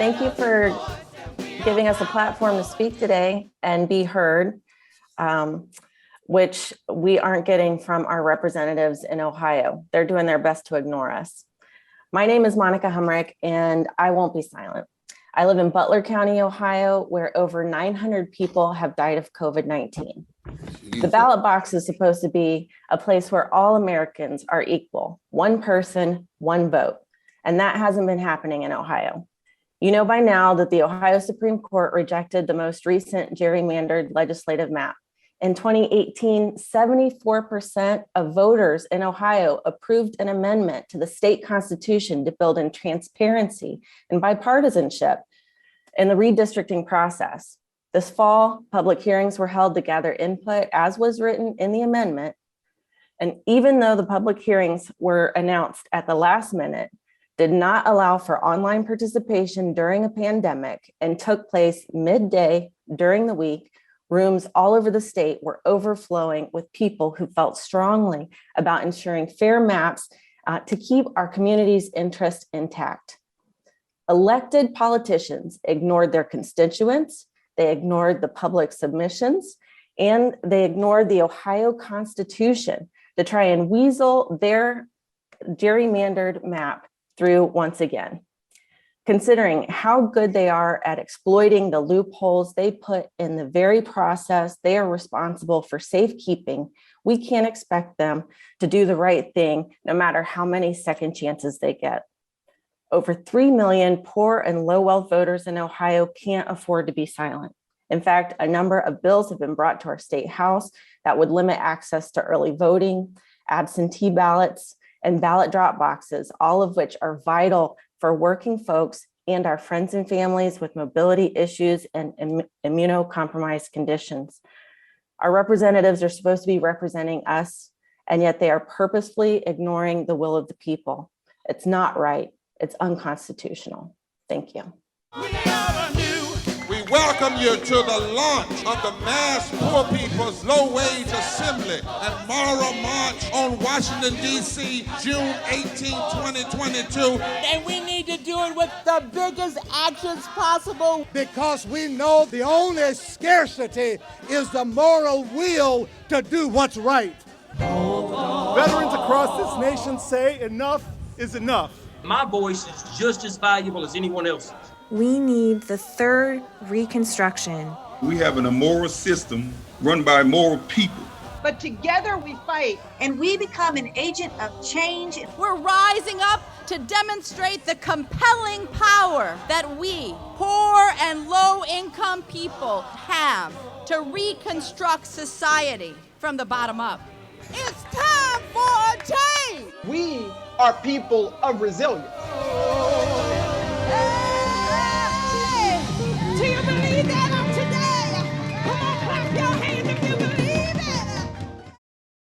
Thank you for giving us a platform to speak today and be heard, which we aren't getting from our representatives in Ohio. They're doing their best to ignore us. My name is Monica Hummerick, and I won't be silent. I live in Butler County, Ohio, where over 900 people have died of COVID-19. The ballot box is supposed to be a place where all Americans are equal, one person, one vote, and that hasn't been happening in Ohio. You know by now that the Ohio Supreme Court rejected the most recent gerrymandered legislative map. In 2018, 74% of voters in Ohio approved an amendment to the state constitution to build in transparency and bipartisanship in the redistricting process. This fall, public hearings were held to gather input as was written in the amendment. And even though the public hearings were announced at the last minute, did not allow for online participation during a pandemic and took place midday during the week, rooms all over the state were overflowing with people who felt strongly about ensuring fair maps to keep our community's interest intact. Elected politicians ignored their constituents, they ignored the public submissions, and they ignored the Ohio Constitution to try and weasel their gerrymandered map through once again. Considering how good they are at exploiting the loopholes they put in the very process they are responsible for safekeeping, we can't expect them to do the right thing no matter how many second chances they get. Over 3 million poor and low wealth voters in Ohio can't afford to be silent. In fact, a number of bills have been brought to our state house that would limit access to early voting, absentee ballots, and ballot drop boxes, all of which are vital for working folks and our friends and families with mobility issues and immunocompromised conditions. Our representatives are supposed to be representing us, and yet they are purposefully ignoring the will of the people. It's not right. It's unconstitutional. Thank you. We welcome you to the launch of the Mass Poor People's Low Wage Assembly and Moral March on Washington, D.C., June 18, 2022. And we need to do it with the biggest actions possible. Because we know the only scarcity is the moral will to do what's right. Veterans across this nation say enough is enough. My voice is just as valuable as anyone else's. We need the third Reconstruction. We have an immoral system run by immoral people. But together we fight. And we become an agent of change. We're rising up to demonstrate the compelling power that we, poor and low-income people, have to reconstruct society from the bottom up. It's time for a change. We are people of resilience.